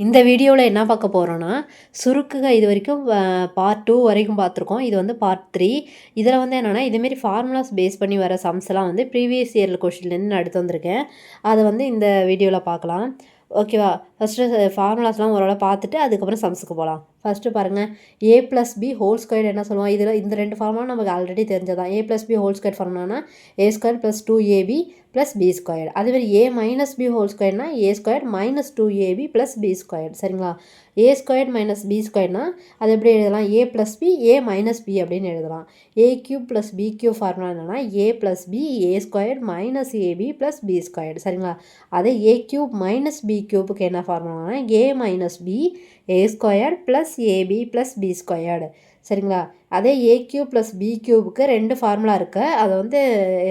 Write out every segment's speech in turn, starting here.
இந்த வீடியோவில் என்ன பார்க்க போகிறோன்னா சுருக்குக இது வரைக்கும் பார்ட் 2 வரைக்கும் பார்த்துருக்கோம். இது வந்து பார்ட் 3. இதில் வந்து என்னென்னா இதேமாரி ஃபார்முலாஸ் பேஸ் பண்ணி வர சம்ஸ்லாம் வந்து ப்ரீவியஸ் இயரில் கொஷின்லேருந்து நான் எடுத்து வந்திருக்கேன். அதை வந்து இந்த வீடியோவில் பார்க்கலாம். ஓகேவா? ஃபஸ்ட்டு ஃபார்முலாஸ்லாம் ஓரளவு பார்த்துட்டு அதுக்கப்புறம் சம்ஸுக்கு போகலாம். ஃபஸ்ட்டு பாருங்கள், A plus B whole square என்ன சொல்லுவோம்? இதில் இந்த ரெண்டு ஃபார்முலா நமக்கு ஆல்ரெடி தெரிஞ்சதான். A plus B whole square ஃபார்முலானா A square plus 2ab plus B square. அதுமாதிரி ஏ மைனஸ் பி ஹோல் ஸ்கொயர்னா A square minus 2ab plus B square. சரிங்களா? ஏ ஸ்கொயர் மைனஸ் பி ஸ்கொயர்னா அது எப்படி எழுதலாம்? A plus B A minus B அப்படின்னு எழுதலாம். A cube plus B cube formula என்னன்னா A plus B A square minus AB plus B square. சரிங்களா? அதே ஏ கியூப் மைனஸ் பி கியூப்புக்கு என்ன ஃபார்முலானா A minus B A square plus AB plus B squared. சரிங்களா? அதே ஏ கியூப் ப்ளஸ் பி கியூபுக்கு ரெண்டு ஃபார்முலா இருக்குது. அதை வந்து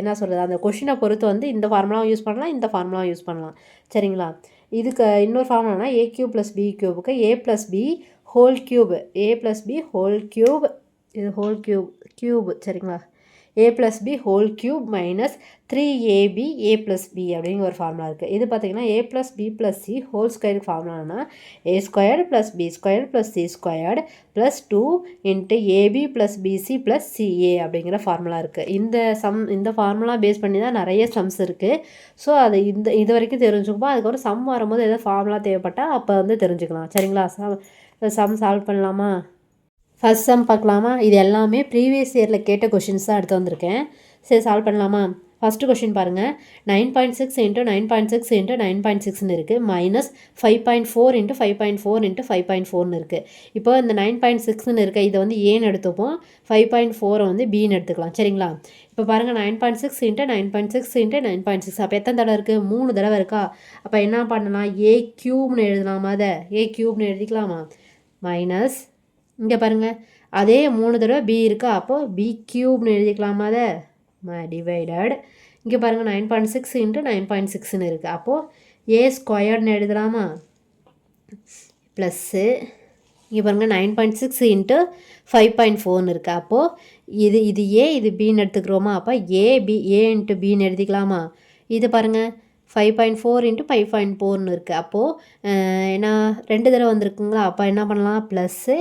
என்ன சொல்கிறது, அந்த கொஷினை பொறுத்து வந்து இந்த ஃபார்முலாவும் யூஸ் பண்ணலாம், இந்த ஃபார்முலாவும் யூஸ் பண்ணலாம். சரிங்களா? இதுக்கு இன்னொரு ஃபார்முலானா ஏ கியூப் ப்ளஸ் பி கியூபுக்கு A plus B whole cube, A plus B whole cube, இது ஹோல் கியூப். சரிங்களா? A plus B whole cube minus 3ab A plus B அப்படிங்கிற ஒரு ஃபார்முலா இருக்குது. இது பார்த்திங்கன்னா A plus B plus C whole square ஃபார்முலானா A square plus B square plus C squared plus 2 into AB plus BC plus CA அப்படிங்கிற formula இருக்குது. இந்த formula base பண்ணி தான் நிறைய சம்ஸ் இருக்குது. ஸோ அது இது வரைக்கும் தெரிஞ்சுக்கும்போது அதுக்கப்புறம் சம் வரும்போது எதாவது ஃபார்முலா தேவைப்பட்டால் அப்போ வந்து தெரிஞ்சுக்கலாம். சரிங்களா? சம் சால்வ் பண்ணலாமா? ஃபஸ்ட் சம் பார்க்கலாமா? இது எல்லாமே ப்ரீவியஸ் இயரில் கேட்ட கொஷின்ஸ் தான் எடுத்து வந்திருக்கேன். சரி, சால்வ் பண்ணலாமா? ஃபஸ்ட்டு கொஷின் பாருங்கள். 9.6 இன்ட்டு 9.6 இன்ட்டு 9.6ன்னு இருக்குது. மைனஸ் 5.4 இன்ட்டு 5.4 இன்ட்டு 5.4ன்னு இருக்குது. இப்போ இந்த 9.6ன்னு இருக்க இதை வந்து ஏன்னு எடுத்துப்போம், 5.4 வந்து பின்னு எடுத்துக்கலாம். சரிங்களா? இப்போ பாருங்கள், 9.6 இன்ட்டு 9.6 இன்ட்டு 9.6 அப்போ எத்தனை தடவை இருக்குது? 3 தடவை இருக்கா? அப்போ என்ன பண்ணலாம்? ஏ க்யூப்னு எழுதலாமா? அதை ஏ க்யூப்னு எழுதிக்கலாமா? மைனஸ் இங்கே பாருங்கள், அதே 3 தடவை பி இருக்கா? அப்போது பி க்யூப்னு எழுதிக்கலாமா? அதை டிவைடட் இங்கே பாருங்கள் 9.6 இன்ட்டு 9.6ன்னு இருக்குது. அப்போது ஏ ஸ்கொயர்னு எழுதலாமா? ப்ளஸ்ஸு இங்கே பாருங்கள் 9.6 இன்ட்டு 5.4ன்னு இருக்குது. அப்போது இது ஏ இது பின்னு எடுத்துக்கிறோமா? அப்போ ஏ இன்ட்டு பின்னு எழுதிக்கலாமா? இது பாருங்கள் 5.4 இன்ட்டு 5.4ன்னு இருக்குது. அப்போது என்ன 2 தடவை வந்திருக்குங்களா? அப்போ என்ன பண்ணலாம்? ப்ளஸ்ஸு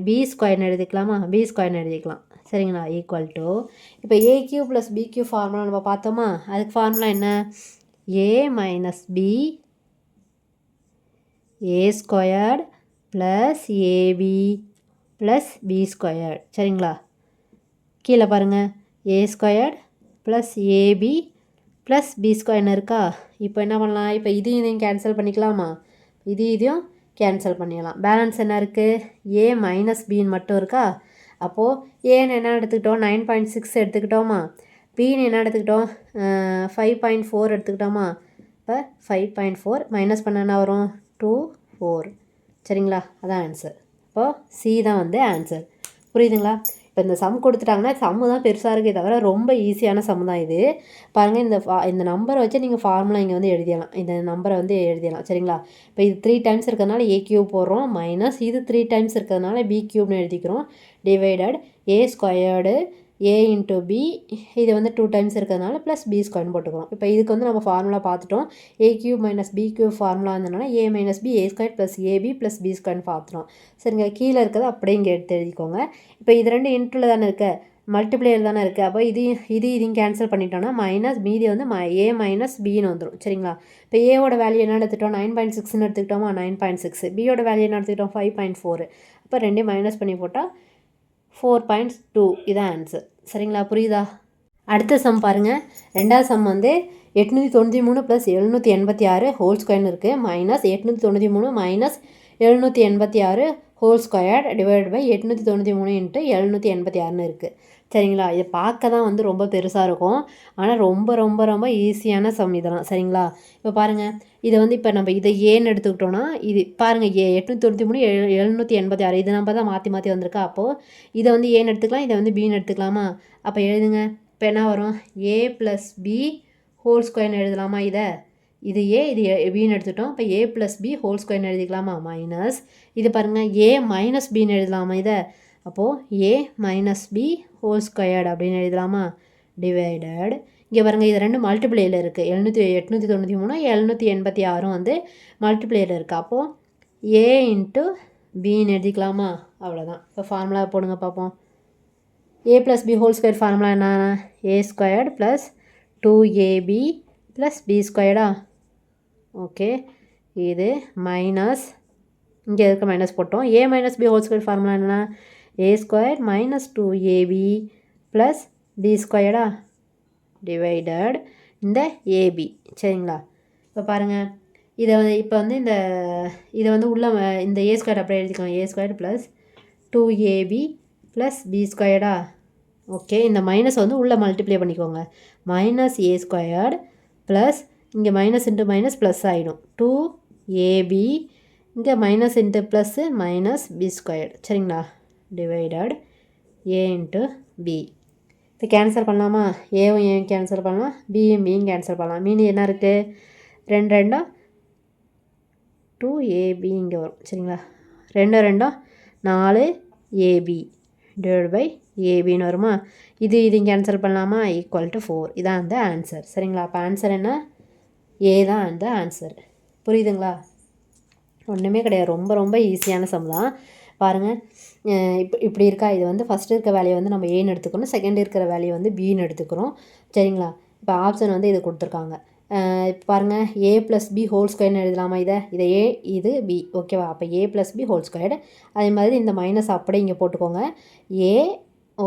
பி ஸ்கொயர்னு எழுதிக்கலாமா? பி ஸ்கொயர்னு எழுதிக்கலாம். சரிங்களா? ஈக்குவல் டு இப்போ A cube plus B cube formula நம்ம பார்த்தோமா? அதுக்கு ஃபார்முலா என்ன? A minus B A squared plus AB plus B squared. சரிங்களா? கீழே பாருங்கள், A squared plus AB plus B ஸ்கொயர்னு இருக்கா? இப்போ என்ன பண்ணலாம்? இப்போ இதையும் கேன்சல் பண்ணிக்கலாமா? இதையும் கேன்சல் பண்ணிடலாம். பேலன்ஸ் என்ன இருக்குது? ஏ மைனஸ் பின்னு மட்டும் இருக்கா? அப்போது ஏன்னு என்ன எடுத்துக்கிட்டோம்? 9.6 எடுத்துக்கிட்டோமா? பின்னு என்ன எடுத்துக்கிட்டோம்? 5.4 எடுத்துக்கிட்டோமா? இப்போ 5.4 மைனஸ் பண்ண என்ன வரும்? 2 4. சரிங்களா? அதான் ஆன்சர். இப்போது சி தான் வந்து ஆன்சர். புரியுதுங்களா? இப்போ இந்த சம் கொடுத்துட்டாங்கன்னா சம்மு தான் பெருசாக இருக்கே தவிர ரொம்ப ஈஸியான சம் தான் இது. பாருங்கள், இந்த நம்பரை வச்சு நீங்கள் ஃபார்முலா இங்கே வந்து எழுதிடலாம். இந்த நம்பரை வந்து எழுதிடலாம். சரிங்களா? இப்போ இது 3 டைம்ஸ் இருக்கிறதுனால ஏ கியூப் போடுறோம், மைனஸ் இது 3 டைம்ஸ் இருக்கிறதுனால பி கியூப்னு எழுதிக்கிறோம், divided A squared A into B, இது வந்து 2 டைம்ஸ் இருக்கிறதுனால ப்ளஸ் பி ஸ்கொயர்னு போட்டுக்கிறோம். இப்போ இதுக்கு வந்து நம்ம ஃபார்முலா பார்த்துட்டோம். A cube minus B cube formula இருந்ததுனால A minus B A square plus AB plus B ஸ்கொயர்னு பார்த்துட்டோம். சரிங்க? கீழே இருக்கிறது அப்படியே இங்கே எடுத்து எழுதிக்கோங்க. இப்போ இது ரெண்டு இன்ட்ரில் தானே இருக்குது, மல்டிப்ளேயர் தானே இருக்குது. அப்போ இதையும் கேன்சல் பண்ணிட்டோன்னா மைனஸ் மீதி வந்து ஏ மைனஸ் பின்னு வந்துடும். சரிங்களா? இப்போ ஏவோட வேல்யூ என்ன எடுத்துட்டோம்? 9.6ன்னு எடுத்துக்கிட்டோமா? 9.6. பியோட வேல்யூ என்ன எடுத்துக்கிட்டோம்? 5.4. அப்போ ரெண்டையும் மைனஸ் பண்ணி போட்டால் 4.2. இதான் ஆன்சர். சரிங்களா? புரியுதா? அடுத்த சம் பாருங்கள். ரெண்டாவது சம் வந்து 893 ப்ளஸ் 786 ஹோல் ஸ்கொயர்னு இருக்குது, minus 893 minus 786 whole square divide by 893 into 786ன்னு இருக்குது. சரிங்களா? இதை பார்க்க தான் வந்து ரொம்ப பெருசாக இருக்கும், ஆனால் ரொம்ப ரொம்ப ரொம்ப ஈஸியான சம் இதெல்லாம். சரிங்களா? இப்போ பாருங்கள், இதை வந்து இப்போ நம்ம இதை ஏன்னு எடுத்துக்கிட்டோன்னா இது பாருங்கள், 893 786 இது நம்ம தான் மாற்றி மாற்றி வந்திருக்கா. அப்போது இதை வந்து ஏன்னு எடுத்துக்கலாம், இதை வந்து பின்னு எடுத்துக்கலாமா? அப்போ எழுதுங்க. இப்போ என்ன வரும்? ஏ ப்ளஸ் பி ஹோல் ஸ்கொயர்னு எழுதலாமா? இது ஏ இது பின்னு எடுத்துட்டோம். இப்போ ஏ ப்ளஸ் பி ஹோல் ஸ்கொயர்னு எழுதிக்கலாமா? மைனஸ் இது பாருங்கள், ஏ மைனஸ் பின்னு எழுதலாமா? அப்போது ஏ மைனஸ் பி ஹோல் ஸ்கொயர்டு அப்படின்னு எழுதலாமா? டிவைடட் இங்கே பாருங்கள் இது ரெண்டு மல்டிப்ளேயில் இருக்குது 893 786 வந்து மல்டிப்ளேயில் இருக்குது. அப்போது ஏ இன்ட்டு பின்னு எழுதிக்கலாமா? அவ்வளோதான். இப்போ ஃபார்முலா போடுங்க பார்ப்போம். A plus B whole square formula என்ன? A squared plus 2ab plus B ஸ்கொயர்டா? ஓகே, இது மைனஸ் இங்கே இருக்க மைனஸ் போட்டோம். A minus B whole square formula என்ன? A square minus 2ab plus B ஸ்கொயர்டா டிவைடட் இந்த ஏபி. சரிங்களா? இப்போ பாருங்கள் இப்போ இதை வந்து உள்ள இந்த ஏ ஸ்கொயர் அப்படியே எழுதிக்கலாம். A square plus 2ab plus B ஸ்கொயர்டா? ஓகே, இந்த மைனஸ் வந்து உள்ளே மல்டிப்ளை பண்ணிக்கோங்க. மைனஸ் ஏ ஸ்கொயர்டு ப்ளஸ் இங்கே மைனஸ் இன்ட்டு மைனஸ் ப்ளஸ் ஆகிடும் 2ab இங்கே minus into plus minus B squared. சரிங்களா? Divided A into B. இப்போ கேன்சல் பண்ணலாமா? ஏவும் ஏவும் கேன்சல் பண்ணலாம், பியும் பியும் கேன்சல் பண்ணலாம். மீன் என்ன இருக்குது? 2 2 2ab இங்கே வரும். சரிங்களா? 2 2 4ab டிவைட் பை ஏபின்னு வருமா? இது கேன்சல் பண்ணலாமா? Equal to 4. இதான் அந்த ஆன்சர். சரிங்களா? அப்போ ஆன்சர் என்ன? ஏ தான் அந்த ஆன்சர். புரியுதுங்களா? ஒன்றுமே கிடையாது, ரொம்ப ரொம்ப ஈஸியான சம் தான். பாருங்கள், இப்படி இருக்கா? இது வந்து ஃபஸ்ட்டு இருக்க வேலையை வந்து நம்ம ஏன்னு எடுத்துக்கணும், செகண்ட் இருக்கிற வேலையை வந்து பின்னு எடுத்துக்கிறோம். சரிங்களா? இப்போ ஆப்ஷன் வந்து இது கொடுத்துருக்காங்க. இப்போ பாருங்கள், ஏ ப்ளஸ் பி ஹோல் ஸ்கொயர்னு எழுதலாமா? இதை ஏ, இது பி. ஓகேவா? அப்போ ஏ ப்ளஸ் பி ஹோல் ஸ்கொயர்டு. அதே மாதிரி இந்த மைனஸ் அப்படியே இங்கே போட்டுக்கோங்க. ஏ,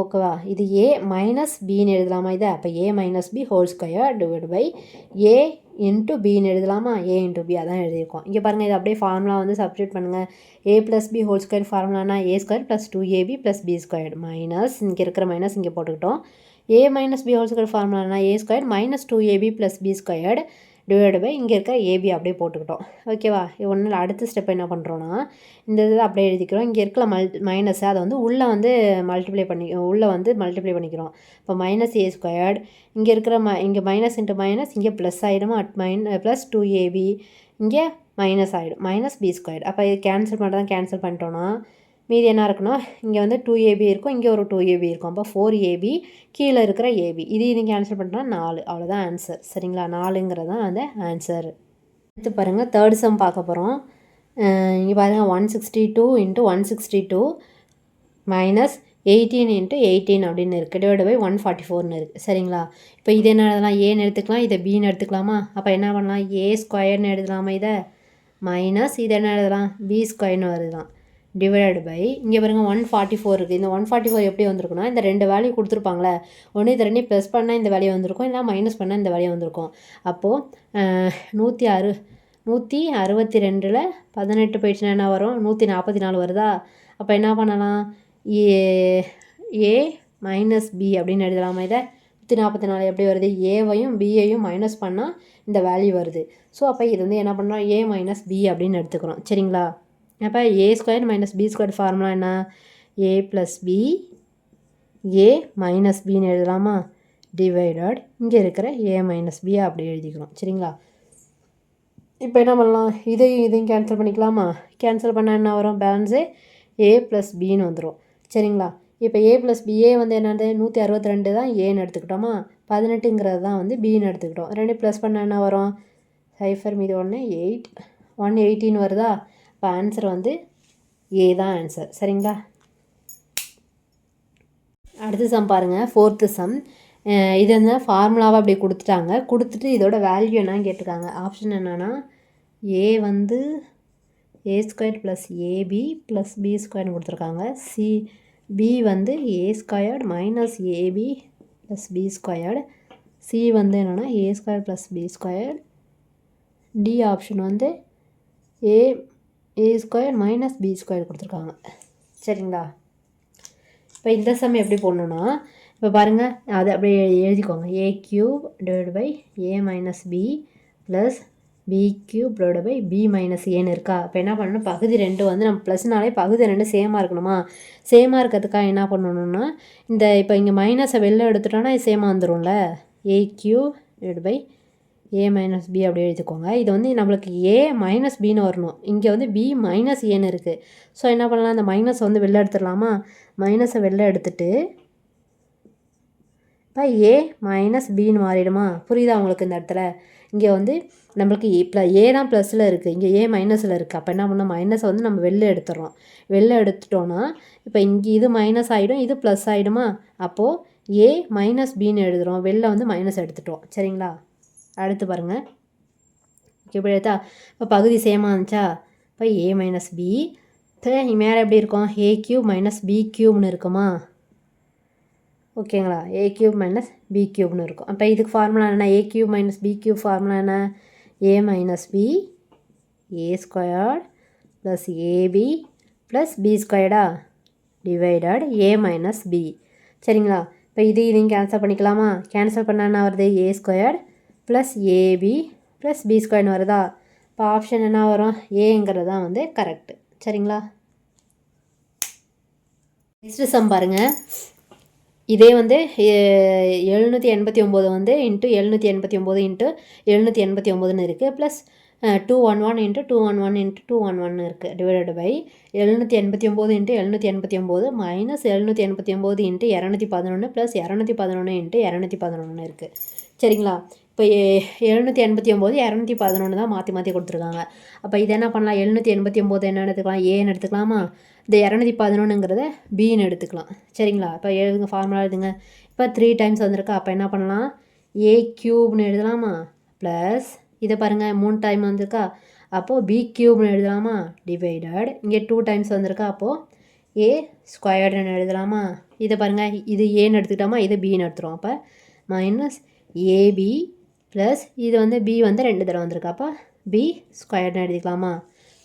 ஓகேவா? இது ஏ மைனஸ் பின்னு எழுதலாமா? அப்போ A minus B whole square divide by A into பின்னு எழுதலாமா? ஏ இன்ட்டு பி அதான் எழுதியிருக்கோம். இங்கே பாருங்கள், இது அப்படியே ஃபார்முலா வந்து சப்ஸ்டியூட் பண்ணுங்கள். A plus B whole square ஃபார்முலானா A square plus 2ab plus B square minus இங்கே இருக்கிற மைனஸ் இங்கே போட்டுக்கிட்டோம். A minus B whole square ஃபார்முலானா A square minus 2ab plus B squared divide by இங்கே இருக்கிற ஏபி அப்படியே போட்டுக்கிட்டோம். ஓகேவா? ஒன்றில் அடுத்த ஸ்டெப் என்ன பண்ணுறோன்னா, இந்த இதை அப்படியே எழுதிக்கிறோம். இங்கே இருக்கிற மைனஸ் அதை வந்து உள்ளே வந்து மல்டிப்ளை பண்ணிக்கிறோம். இப்போ மைனஸ் ஏ ஸ்கொயர்டு இங்கே இருக்கிற இங்கே மைனஸ் இன்ட்டு மைனஸ் இங்கே ப்ளஸ் ஆகிடுமா? ப்ளஸ் 2ab இங்கே மைனஸ் ஆகிடும், மைனஸ் பி ஸ்கொயர்டு. அப்போ இது கேன்சல் கேன்சல் பண்ணிட்டோன்னா மீதி என்ன இருக்குன்னா, இங்கே வந்து 2ab இருக்கும், இங்கே ஒரு 2ab இருக்கும். அப்போ 4ab கீழே இருக்கிற ஏபி இது கேன்சல் பண்ணிட்டோம்னா 4. அவ்வளோதான் ஆன்சர். சரிங்களா? 4ங்கிறது தான் அந்த ஆன்சர். அடுத்து பாருங்கள், தேர்ட் சம் பார்க்க போகிறோம். இங்கே பாருங்கள், 162 × 162 மைனஸ் 18 × 18 அப்படின்னு இருக்குது. டிவைட் பை 144ன்னு இருக்குது. சரிங்களா? இப்போ இது என்ன எழுதலாம்? ஏன்னு எடுத்துக்கலாம், இதை பின்னு எடுத்துக்கலாமா? அப்போ என்ன பண்ணலாம்? ஏ ஸ்கொயர்னு எழுதலாமா? இதை மைனஸ் இது என்ன எழுதலாம்? பி ஸ்கொயர்னு வருதான் டிவைட் பை இங்கே பாருங்கள் 144 இருக்குது. இந்த 144 எப்படி வந்திருக்குன்னா, இந்த ரெண்டு வேல்யூ கொடுத்துருப்பாங்களே, ஒன்று இது ரெண்டையும் ப்ளஸ் பண்ணால் இந்த வேல்யூ வந்திருக்கும், இல்லை மைனஸ் பண்ணால் இந்த வேல்யூ வந்திருக்கும். அப்போது 162ல் 18 போயிடுச்சுன்னா என்ன வரும்? 144 வருதா? அப்போ என்ன பண்ணலாம்? ஏ மைனஸ் பி அப்படின்னு எழுதலாமா? இதை 144 எப்படி வருது? ஏவையும் பியையும் மைனஸ் பண்ணால் இந்த வேல்யூ வருது. ஸோ அப்போ இது வந்து என்ன பண்ணுறோம்? ஏ மைனஸ் பி அப்படின்னு எடுத்துக்கிறோம். சரிங்களா? அப்போ A square minus B square formula என்ன? A plus B A minus பின்னு எழுதலாமா? டிவைடட் இங்கே இருக்கிற ஏ மைனஸ் பி அப்படி எழுதிக்கிறோம். சரிங்களா? இப்போ என்ன பண்ணலாம்? இதையும் கேன்சல் பண்ணிக்கலாமா? கேன்சல் பண்ணால் என்ன வரும்? பேலன்ஸு ஏ ப்ளஸ் பின்னு வந்துடும். சரிங்களா? இப்போ ஏ ப்ளஸ் பிஏ வந்து என்னது? 162 தான் ஏன்னு எடுத்துக்கிட்டோமா? 18ங்கிறது தான் வந்து பின்னு எடுத்துக்கிட்டோம். ரெண்டு ப்ளஸ் பண்ணால் என்ன வரும்? சைஃபர் மீது 118 வருதா? இப்போ ஆன்சர் வந்து ஏ தான் ஆன்சர். சரிங்களா? அடுத்த சம் பாருங்கள், ஃபோர்த்து சம். இது வந்து ஃபார்முலாவை அப்படி கொடுத்துட்டாங்க. கொடுத்துட்டு இதோட வேல்யூ என்னன்னு கேட்டிருக்காங்க. ஆப்ஷன் என்னென்னா, ஏ வந்து A square plus AB plus B ஸ்கொயர்னு கொடுத்துருக்காங்க. பி வந்து A squared minus AB plus B squared. C வந்து என்னென்னா A square plus B squared. D option வந்து A square minus B square கொடுத்துருக்காங்க. சரிங்களா? இப்போ இந்த சம் எப்படி போடணுன்னா, இப்போ பாருங்கள், அதை அப்படியே எழுதிக்கோங்க. A cube divide by A minus B plus B cube divide by B minus ஏன்னு இருக்கா? இப்போ என்ன பண்ணணும்? பகுதி 2 வந்து நம்ம ப்ளஸ்னாலே பகுதி 2 சேமாக இருக்கணுமா? சேமாக இருக்கிறதுக்காக என்ன பண்ணணுன்னா, இப்போ இங்கே மைனஸை வெளில எடுத்துட்டோன்னா இது சேமாக வந்துடும்ல. A cube divide by A minus B அப்படி எழுதிக்கோங்க. இது வந்து நம்மளுக்கு ஏ மைனஸ் பின்னு வரணும். இங்கே வந்து பி மைனஸ் ஏன்னு இருக்குது. ஸோ என்ன பண்ணலாம்? அந்த மைனஸ் வந்து வெளில எடுத்துடலாமா? மைனஸை வெளில எடுத்துட்டு இப்போ ஏ மைனஸ் பின்னு மாறிடுமா? புரியுதா உங்களுக்கு இந்த இடத்துல? இங்கே வந்து நம்மளுக்கு ஏ தான் ப்ளஸில் இருக்குது, இங்கே ஏ மைனஸில் இருக்குது. அப்போ என்ன பண்ணோம், மைனஸை வந்து நம்ம வெளில எடுத்துடுறோம். வெளில எடுத்துட்டோன்னா இப்போ இங்கே இது மைனஸ் ஆகிடும், இது ப்ளஸ் ஆகிடுமா? அப்போது ஏ மைனஸ் பின்னு எழுதுகிறோம், வெளில வந்து மைனஸ் எடுத்துட்டோம். சரிங்களா? அடுத்து பாருங்கள், இப்படி எடுத்தா இப்போ பகுதி சேமாக இருந்துச்சா? இப்போ ஏ மைனஸ் பி, மேலே எப்படி இருக்கும், ஏ கியூப் மைனஸ் பி கியூப்னு இருக்குமா? ஓகேங்களா? ஏ கியூப் மைனஸ் பி கியூப்னு இருக்கும். அப்போ இதுக்கு ஃபார்முலா என்ன? A cube minus B cube formula என்ன? A minus B A squared plus AB plus B ஸ்கொயர்டா டிவைடட் ஏ மைனஸ் பி. சரிங்களா? இப்போ இதையும் கேன்சல் பண்ணிக்கலாமா? கேன்சல் பண்ணால் என்ன வருது? A squared plus AB plus B ஸ்கொயர்னு வருதா? இப்போ ஆப்ஷன் என்ன வரும்? ஏங்கிறது தான் வந்து கரெக்டு. சரிங்களா? நெக்ஸ்ட்டு சம் பாருங்கள். இதே வந்து 789 வந்து இன்ட்டு 789 இன்ட்டு 789ன்னு இருக்குது, ப்ளஸ் 211 இன்ட்டு 211 இன்ட்டு 211 இருக்குது, divided by 789 into 789 minus 789 into 211 plus 211 into 211 இருக்குது. சரிங்களா? இப்போ 789 211 தான் மாற்றி மாற்றி கொடுத்துருக்காங்க. அப்போ இது என்ன பண்ணலாம்? 789 என்ன எடுத்துக்கலாம்? ஏன்னு எடுத்துக்கலாமா? இந்த 211ங்கிறத பின்னு எடுத்துக்கலாம். சரிங்களா? இப்போ எழுதுங்க, ஃபார்முலா எழுதுங்க. இப்போ 3 டைம்ஸ் வந்திருக்கா, அப்போ என்ன பண்ணலாம்? ஏ க்யூப்னு எழுதலாமா? ப்ளஸ் இதை பாருங்கள் 3 டைம் வந்திருக்கா, அப்போது பி க்யூப்னு எழுதலாமா? டிவைடட் இங்கே 2 டைம்ஸ் வந்திருக்கா, அப்போது ஏ ஸ்கொயர்டுன்னு எழுதலாமா? இதை பாருங்கள், இது ஏன்னு எடுத்துக்கிட்டோமா, இது பின்னு எடுத்துரும். அப்போ மைனஸ் ஏபி ப்ளஸ் இது வந்து பி வந்து 2 தடவை வந்திருக்கு, அப்போ பி ஸ்கொயர்டுன்னு எழுதிக்கலாமா?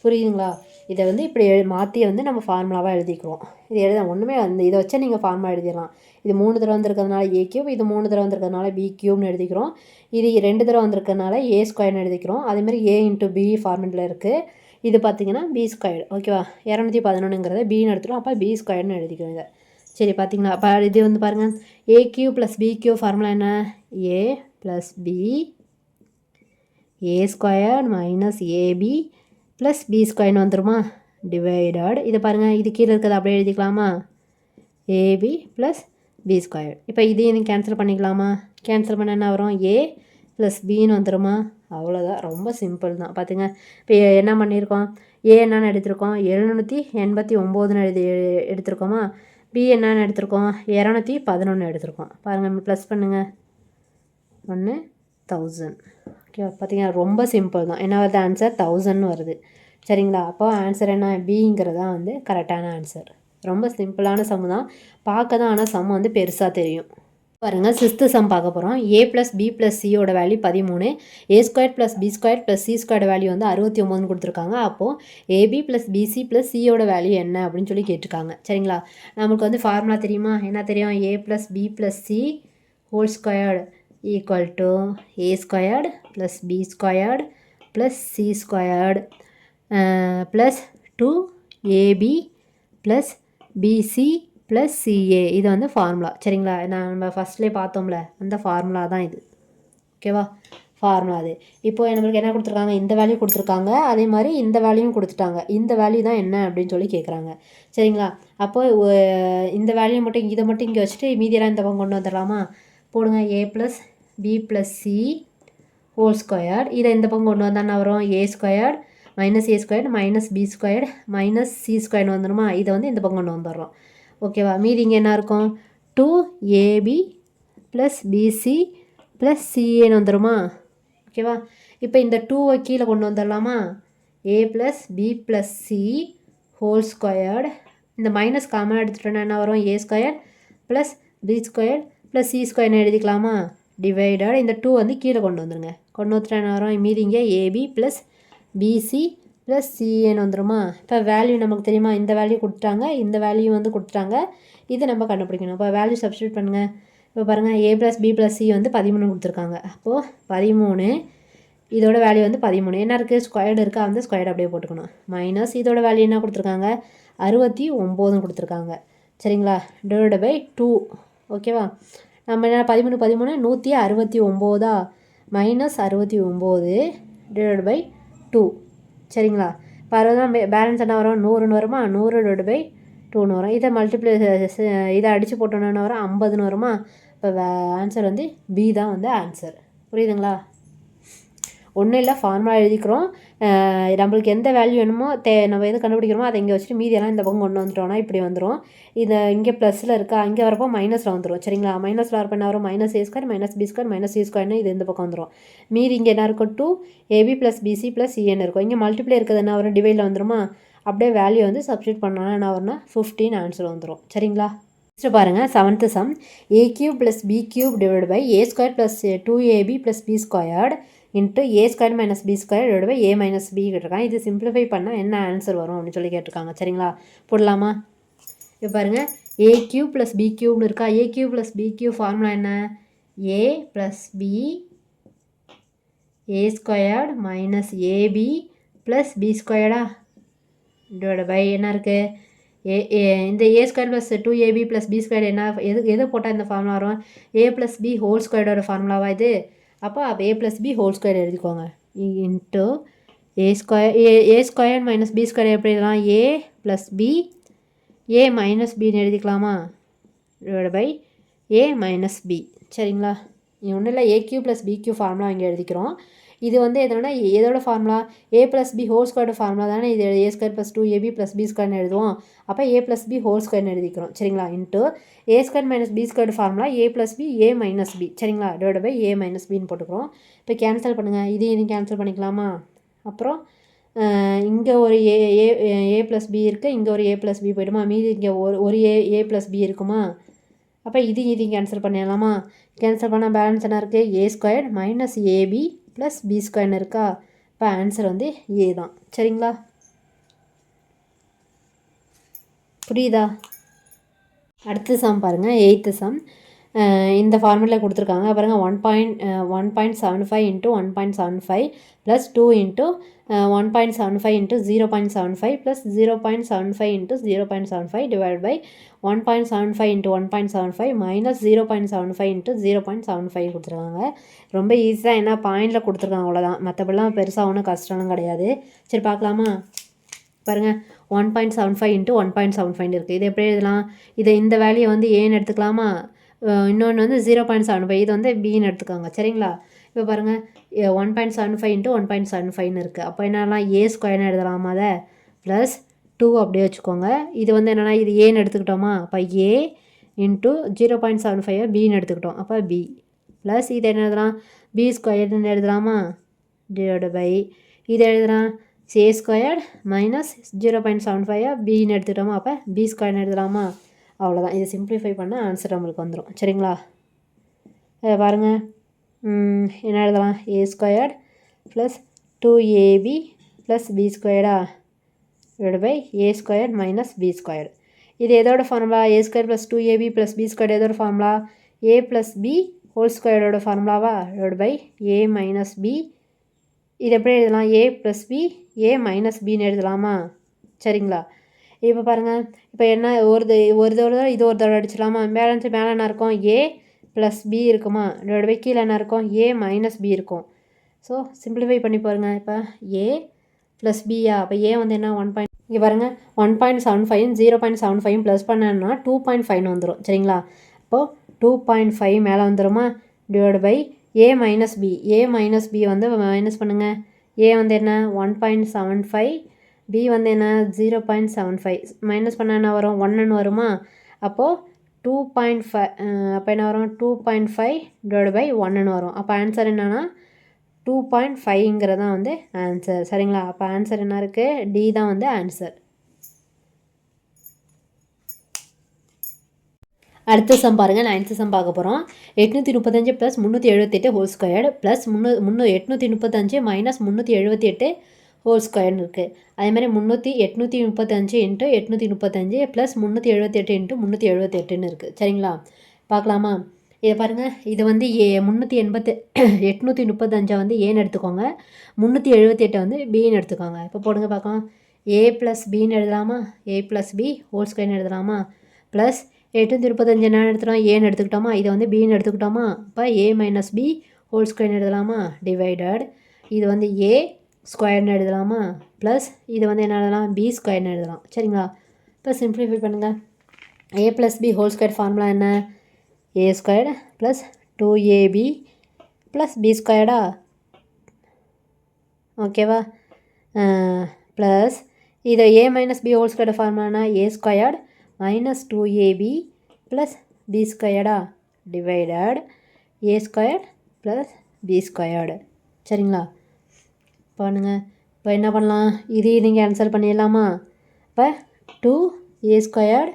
புரியுதுங்களா? இதை வந்து இப்படி மாற்றி வந்து நம்ம ஃபார்முலாவாக எழுதிக்கிறோம். இது எழுத ஒன்றுமே அந்த இதை வச்சா நீங்கள் ஃபார்முலா எழுதிடலாம். இது 3 தடவை வந்திருக்கிறதுனால ஏ கியூப், இது 3 தடவை வந்திருக்கிறதுனால பி கியூப்னு எழுதிக்கிறோம். இது 2 தடவை வந்திருக்கிறதுனால ஏ ஸ்கொயர்னு எழுதிக்கிறோம். அதேமாதிரி ஏ இன்ட்டு பி ஃபார்முலில் இருக்குது. இது பார்த்திங்கன்னா பி ஸ்கொயர்டு. ஓகேவா? 211ங்கிறத பின்னு எடுத்துடும், அப்போ பி ஸ்கொயர்னு எழுதிக்கிறோம் இதை. சரி, பார்த்திங்களா? அப்போ இது வந்து பாருங்கள், A cube plus B cube formula என்ன? A plus B A squared minus AB plus B ஸ்கொயர்னு வந்துடுமா? டிவைடட் இதை பாருங்கள், இது கீழே இருக்கிறது அப்படியே எழுதிக்கலாமா? AB plus B square. இப்போ இதையும் கேன்சல் பண்ணிக்கலாமா? கேன்சல் பண்ண என்ன வரும்? ஏ ப்ளஸ் பின்னு வந்துடுமா? அவ்வளோதான், ரொம்ப சிம்பிள் தான். பார்த்துங்க, இப்போ என்ன பண்ணியிருக்கோம்? ஏ என்னென்னு எடுத்திருக்கோம்? 789ன்னு எடுத்திருக்கோமா? பி என்னென்னு எடுத்திருக்கோம்? 211 எடுத்திருக்கோம். பாருங்கள், ப்ளஸ் பண்ணுங்கள், 1000. ஓகே, பார்த்தீங்கன்னா ரொம்ப சிம்பிள் தான். என்ன வருது ஆன்சர்? 1000ன்னு வருது. சரிங்களா? அப்போ ஆன்சர் என்ன? பிங்கிறது தான் வந்து கரெக்டான ஆன்சர். ரொம்ப சிம்பிளான சம் தான், பார்க்க தான், ஆனால் சம் வந்து பெருசாக தெரியும். பாருங்கள், 6th சம் பார்க்க போகிறோம். ஏ ப்ளஸ் பி ப்ளஸ் சியோட value 13, A square plus B square plus C square value வந்து 69 கொடுத்துருக்காங்க. அப்போது ஏபி ப்ளஸ் பிசி ப்ளஸ் சியோட வேல்யூ என்ன அப்படின்னு சொல்லி கேட்டிருக்காங்க. சரிங்களா? நமக்கு வந்து ஃபார்முலா தெரியுமா? என்ன தெரியும்? A plus B plus C whole squared equal to A squared plus B squared plus C squared plus 2ab plus BC plus CA. இது வந்து ஃபார்முலா. சரிங்களா? நம்ம ஃபஸ்ட்லேயே பார்த்தோம்ல, அந்த ஃபார்முலா தான் இது. ஓகேவா? ஃபார்முலா அது. இப்போ நம்மளுக்கு என்ன கொடுத்துருக்காங்க? இந்த வேல்யூ கொடுத்துருக்காங்க, அதே மாதிரி இந்த வேல்யூவும் கொடுத்துட்டாங்க. இந்த வேல்யூ தான் என்ன அப்படின்னு சொல்லி கேட்குறாங்க. சரிங்களா? அப்போ இந்த வேல்யூ மட்டும், இதை மட்டும் இங்கே வச்சுட்டு மீதியெல்லாம் இந்த பக்கம் கொண்டு வந்துடலாமா? போடுங்க, A plus B plus C whole square. இதை இந்த பக்கம் கொண்டு வந்தால் என்ன வரும்? A square minus A square minus B square minus C ஸ்கொயர்னு வந்துடுமா? இதை வந்து இந்த பக்கம் கொண்டு வந்துடுறோம். ஓகேவா? மீதி இங்கே என்ன இருக்கும்? 2ab ப்ளஸ் பிசி ப்ளஸ் சிஏன்னு வந்துடுமா? ஓகேவா? இப்போ இந்த 2வை கீழே கொண்டு வந்துடலாமா? A plus B plus C whole squared. இந்த மைனஸ் காமன் எடுத்துகிட்டோன்னா என்ன வரும்? A square plus B square plus C ஸ்கொயர்னு எழுதிக்கலாமா? டிவைடட் இந்த 2 வந்து கீழே கொண்டு வந்துடுங்க. கொண்டு வந்துட்டா என்ன வரும்? மீதி இங்கே ஏபி ப்ளஸ் பிசி ப்ளஸ் சிஏன்னு வந்துடுமா? இப்போ வேல்யூ நமக்கு தெரியுமா? இந்த வேல்யூ கொடுத்துட்டாங்க, இந்த வேல்யூ வந்து கொடுத்துட்டாங்க. இது நம்ம கண்டுபிடிக்கணும். இப்போ வேல்யூ சப்ஸ்டியூட் பண்ணுங்கள். இப்போ பாருங்கள், A plus B plus C வந்து 13 கொடுத்துருக்காங்க. அப்போது 13, இதோட வேல்யூ வந்து 13. என்ன இருக்குது? ஸ்கொயர்டு இருக்கா? வந்து ஸ்கொயர்டு அப்படியே போட்டுக்கணும். மைனஸ் இதோட வேல்யூ என்ன கொடுத்துருக்காங்க? 69 கொடுத்துருக்காங்க. சரிங்களா? Divide by 2. ஓகேவா? நம்ம என்ன 13 169 மைனஸ் 69 டிவைட் பை 2. சரிங்களா? இப்போ 60 பேலன்ஸ் என்ன வரும்? 100ன்னு வருமா? 100 டிவைட் பை 2ன்னு வரும். இதை மல்டிப்ளை இதை அடித்து போட்டோன்னு வரும் 50ன்னு வருமா? இப்போ ஆன்சர் வந்து பி தான் வந்து ஆன்சர். புரியுதுங்களா? ஒன்றும் இல்லை, ஃபார்முலா எழுதிக்கிறோம். நம்மளுக்கு எந்த வேல்யூ வேணுமோ நம்ம எது கண்டுபிடிக்கிறோமோ அதை இங்கே வச்சுட்டு மீதியெல்லாம் இந்த பக்கம் கொண்டு வந்துட்டோம்னா இப்படி வந்துடும். இதை இங்கே ப்ளஸில் இருக்கா, இங்கே வரப்போ மைனஸில் வந்துடும். சரிங்களா? மைனஸில் வரப்போ என்ன வரும்? Minus A square minus B square minus C ஸ்கொயர்னு இது இந்த பக்கம் வந்துடும். மீதி இங்கே என்ன இருக்கும்? 2ab + bc + cn இருக்கும். இங்கே மல்டிப்ளை இருக்கிறது என்ன வரும்? டிவைடில் வந்துருமா? அப்படியே வேல்யூ வந்து சப்ஸ்டியூட் பண்ணோன்னா என்ன வரும்னா 15 ஆன்சர் வந்துடும். சரிங்களா? நெக்ஸ்ட் பாருங்கள், 7th some. a³ + b³ / a² + 2ab + b² into a² - b² / a - b கேட்டிருக்காங்க. இது சிம்பிளிஃபை பண்ணால் என்ன ஆன்சர் வரும் அப்படின்னு சொல்லி கேட்டிருக்காங்க. சரிங்களா? போடலாமா? இப்போ பாருங்கள், a³ + b³ இருக்கா? a³ + b³ ஃபார்முலா என்ன? a + b a² - ab + b² / என்ன இருக்குது? இந்த a² + 2ab + b² என்ன எது போட்டால் இந்த ஃபார்முலா வரும்? a + b ஹோல் ஸ்கொயர்டோட ஃபார்முலாவா இது? அப்போ a + b ஹோல் ஸ்கொயர் எழுதிக்கோங்க. இன்ட்டு a² - b² எப்படி எழுதலாம்? a + b a - bன்னு எழுதிக்கலாமா? / a - b. சரிங்களா? ஒன்றும் இல்லை, a³ + b³ ஃபார்முலா இங்கே எழுதிக்கிறோம். இது வந்து எதுனா எதோட formula? a + b whole squared formula தானே இது. a² + 2ab + b² எழுதுவோம். அப்போ a + b ஹோல் ஸ்கொயர்னு எழுதிக்கிறோம். சரிங்களா? Into a² - b² formula a + b a - b. சரிங்களா? / a - bன்னு போட்டுக்கிறோம். இப்போ கேன்சல் பண்ணுங்கள், இதையும் கேன்சல் பண்ணிக்கலாமா? அப்புறம் இங்கே ஒரு a + b இருக்குது, இங்கே ஒரு a + b போய்டுமா? மீதி இங்கே ஒரு a + b இருக்குமா? அப்போ இதையும் கேன்சல் பண்ணிடலாமா? கேன்சல் பண்ணால் பேலன்ஸ் என்ன இருக்குது? a² - ab + b² இருக்கா? இப்போ ஆன்சர் வந்து ஏ தான். சரிங்களா? புரியுதா? அடுத்த சம் பாருங்கள், 8th சம். இந்த ஃபார்முலா கொடுத்துருக்காங்க பாருங்கள். 1.75 × 1.75 + 2 × 1.75 × 0.75 + 0.75 × 0.75 / 1.75 × 1.75 - 0.75 × 0.75 கொடுத்துருக்காங்க. ரொம்ப ஈஸியாக என்ன பாயிண்டில் கொடுத்துருக்காங்க, அவ்வளோதான். மற்றபடிலாம் பெருசாக ஒன்றும் கஷ்டம்லாம் கிடையாது. சரி பார்க்கலாமா? பாருங்கள், 1.75 × 1.75 இருக்குது. இது எப்படி எழுதலாம்? இந்த வேல்யூ வந்து ஏன்னு எடுத்துக்கலாமா? இன்னொன்று வந்து 0.75, இது வந்து பின்னு எடுத்துக்கோங்க. சரிங்களா? இப்போ பாருங்கள், 1.75 × 1.75 இருக்குது. அப்போ என்னெல்லாம் a² எழுதலாமா? அதை ப்ளஸ் 2 அப்படியே வச்சுக்கோங்க. இது வந்து என்னென்னா இது ஏன்னு எடுத்துக்கிட்டோமா? அப்போ a × 0.75 பின்னு எடுத்துக்கிட்டோம். அப்போ b ப்ளஸ் இது என்ன எழுதலாம்? b² எழுதலாமா? / இது எழுதலாம் a² - 0.75 பின்னு எடுத்துக்கிட்டோமா? அப்போ b² எழுதலாமா? அவ்வளோதான். இது சிம்பிளிஃபை பண்ணால் ஆன்சர் நம்மளுக்கு வந்துடும். சரிங்களா? பாருங்கள், என்ன எழுதலாம்? a² + 2ab + b² / a² - b². இது எதோட ஃபார்முலா? a² + 2ab + b² எதோட ஃபார்முலா? a + b ஹோல் ஸ்கொயரோட ஃபார்முலாவா? / a - b. இது எப்படி எழுதலாம்? a + b a - bன்னு எழுதலாமா? சரிங்களா? இப்போ பாருங்கள், இப்போ என்ன ஒரு தடவை இது ஒரு தடவை அடிச்சிடலாமா? பேலன்ஸ் மேலே என்ன இருக்கும்? a + b இருக்குமா? கீழே என்ன இருக்கும்? a - b இருக்கும். ஸோ சிம்பிளிஃபை பண்ணி பாருங்கள். இப்போ a + b அப்போ a வந்து என்ன? 1. இங்கே பாருங்கள், 1.75 0.75 ப்ளஸ் பண்ணோன்னா 2.5 வந்துடும். சரிங்களா? அப்போது 2.5 மேலே வந்துடுமா? / a - b. a - b வந்து மைனஸ் பண்ணுங்கள். a வந்து என்ன? 1.75, b வந்து என்ன? 0.75. மைனஸ் பண்ணால் என்ன வரும்? 1ன்னு வருமா? அப்போது 2.5 அப்போ என்ன வரும்? 2.5 / 1ன்னு வரும். அப்போ ஆன்சர் என்னென்னா 2.5ங்கிறது தான் வந்து ஆன்சர். சரிங்களா? அப்போ ஆன்சர் என்ன இருக்குது? டி தான் வந்து ஆன்சர். அடுத்த சம் பாருங்கள், 9th சம் பார்க்க போகிறோம். 835 + 378 ஹோல் ஸ்கொயர்டு ப்ளஸ் 835 - 378 ஹோல் ஸ்கொயர்னு இருக்குது. அதேமாதிரி 835 × 835 + 378 × 378ன்னு இருக்குது. சரிங்களா? பார்க்கலாமா? இதை பாருங்கள், இது வந்து 835 வந்து ஏன்னு எடுத்துக்கோங்க, 378 வந்து பின்னு எடுத்துக்கோங்க. இப்போ போடுங்க பார்க்கலாம். a + bன்னு எழுதலாமா? a + b ஹோல் ஸ்கொயர்னு எழுதலாமா? ப்ளஸ் 835 என்ன எடுத்துட்டோம்? ஏன்னு எடுத்துக்கிட்டோமா? இதை வந்து பின்னு எடுத்துக்கிட்டோமா? இப்போ a - b ஹோல் ஸ்கொயர்னு எழுதலாமா? டிவைடட் இது வந்து a² எழுதலாமா? ப்ளஸ் இது வந்து என்ன எழுதலாம்? b² எழுதலாம். சரிங்களா? இப்போ சிம்பிளிஃபை பண்ணுங்கள். a + b whole square formula என்ன? A squared plus 2ab plus B ஸ்கொயர்டா ஓகேவா ப்ளஸ் இதை A minus B whole squared ஃபார்முலானா A squared minus 2ab plus B ஸ்கொயர்டா divided A squared plus B squared சரிங்களா பண்ணுங்கள். இப்போ என்ன பண்ணலாம், இதையும் நீங்கள் ஆன்சர் பண்ணிடலாமா. இப்போ 2a ஸ்கொயர்டு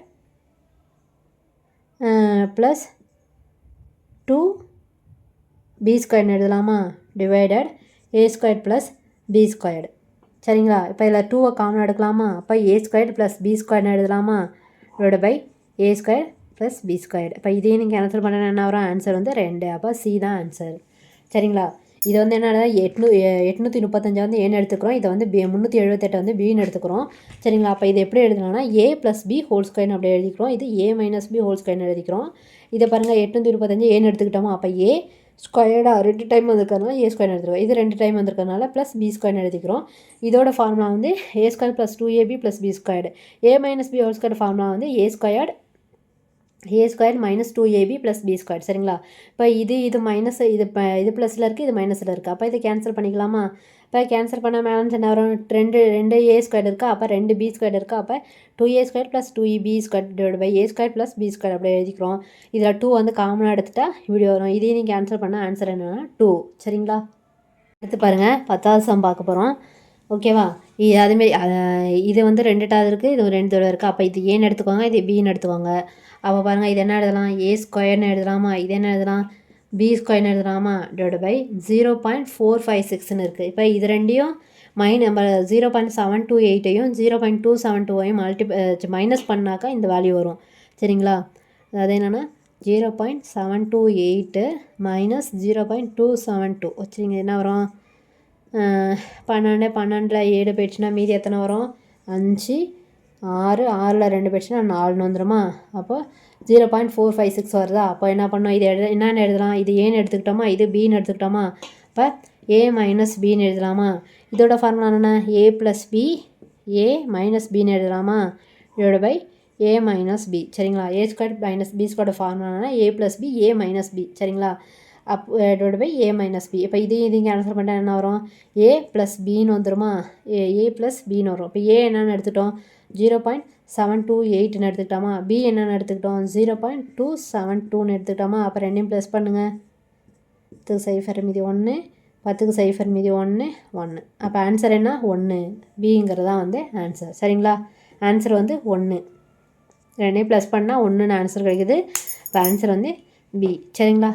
ப்ளஸ் 2b ஸ்கொயர்னு எழுதலாமா divided A squared plus B squared சரிங்களா. இப்போ இதில் 2வை காமன் எடுக்கலாமா. அப்போ ஏ ஸ்கொயர்டு ப்ளஸ் பி ஸ்கொயர்னு எழுதலாமா divide by A square plus B squared. இப்போ இதையும் நீங்கள் ஆன்சர் பண்ண என்ன வரும், ஆன்சர் வந்து 2. அப்போ சி தான் ஆன்சர் சரிங்களா. இது வந்து என்னன்னா 835 வந்து ஏன்னு எடுத்துக்கிறோம். இதை வந்து 378 வந்து பின்னு எடுத்துக்கிறோம் சரிங்களா. அப்போ இது எப்படி எழுதலாம்னா ஏ ப்ளஸ் பி ஹோல் ஸ்கொயர்னு அப்படி எழுதிக்கிறோம். இது ஏ மைனஸ் பி ஹோல் ஸ்கொயர்னு எழுதிக்கிறோம். இதை பாருங்கள் 835 ஏன்னு எடுத்துக்கிட்டோமா. அப்போ ஏ ஸ்கொயர்டாக 2 டைம் வந்திருக்கிறதுனால ஏ ஸ்கொயர் எடுத்துக்கிறோம். இது 2 டைம் வந்திருக்கிறதுனால ப்ளஸ் பி ஸ்கொயர்னு எழுதிக்கிறோம். இதோட ஃபார்முலா வந்து A square plus 2ab plus B squared. A minus B whole square formula வந்து A square minus 2ab plus B square சரிங்களா. இப்போ இது மைனஸ் இது ப்ளஸில் இருக்குது, இது மைனஸில் இருக்குது. அப்போ இதை கேன்சல் பண்ணிக்கலாமா. இப்போ கேன்சல் பண்ண மேலே என்ன வரும், ரெண்டு ஏ ஸ்கொயர் இருக்கா. அப்போ 2b ஸ்கொயர் இருக்கா. அப்போ 2a square plus 2b square divide by A square plus B square அப்படி எழுதிக்கிறோம். இதில் 2 வந்து காமனாக எடுத்துட்டா இப்படி வரும். இதையும் நீங்கள் கேன்சல் பண்ணால் ஆன்சர் என்னென்னா 2 சரிங்களா. எடுத்து பாருங்கள் 10வது சம் பார்க்க போகிறோம் ஓகேவா. அதுமாரி இது வந்து 2 டாவது இருக்குது, இது 2 தடவை இருக்குது. அப்போ இது ஏன்னு எடுத்துக்கோங்க, இது பின்னு எடுத்துக்கோங்க. அப்போ பாருங்கள் இது என்ன எழுதலாம், ஏ ஸ்கொயர்னு எழுதலாமா. இது என்ன எழுதலாம், பி ஸ்கொயர்னு எழுதலாமா டிவைட் பை 0.456ன்னு இருக்குது. இப்போ இது ரெண்டையும் நம்ம 0.728ஐயும் 0.272ஐயும் மைனஸ் பண்ணாக்கா இந்த வேல்யூ வரும் சரிங்களா. அது என்னென்னா 0.728 மைனஸ் 0.272 வச்சுருங்க என்ன வரும், 12 7 போயிடுச்சுன்னா மீதி எத்தனை வரும், 5 6 6ல் 2 போயிடுச்சுன்னா 4ன்னு வந்துடுமா. அப்போ 0.456 வருதா. அப்போ என்ன பண்ணோம், இது என்னென்னு எழுதலாம், இது ஏன்னு எடுத்துக்கிட்டோமா, இது பின்னு எடுத்துக்கிட்டோமா. இப்போ ஏ மைனஸ் பின்னு எழுதலாமா. இதோட ஃபார்முலா என்ன, A plus B A minus பின்னு எழுதலாமா divide by A minus B சரிங்களா. A square minus B square ஃபார்முலானா A plus B A minus B சரிங்களா. Divide by A minus B. இப்போ இதையும் ஆன்சர் பண்ணால் என்ன வரும், ஏ ப்ளஸ் பின்னு வந்துடுமா. ஏ ப்ளஸ் பின்னு வரும். இப்போ ஏ என்னென்னு எடுத்துட்டோம் 0.728ன்னு எடுத்துக்கிட்டோமா. பி என்னென்னு எடுத்துக்கிட்டோம் 0.272ன்னு எடுத்துக்கிட்டோமா. அப்போ ரெண்டையும் ப்ளஸ் பண்ணுங்கள். 10க்கு 0 மீதி 1, 10க்கு 0 மீதி 1 1. அப்போ ஆன்சர் என்ன 1, பிங்கிறது தான் வந்து ஆன்சர் சரிங்களா. ஆன்சர் வந்து 1, ரெண்டையும் ப்ளஸ் பண்ணால் 1ன்னு ஆன்சர் கிடைக்குது. இப்போ ஆன்சர் வந்து பி சரிங்களா.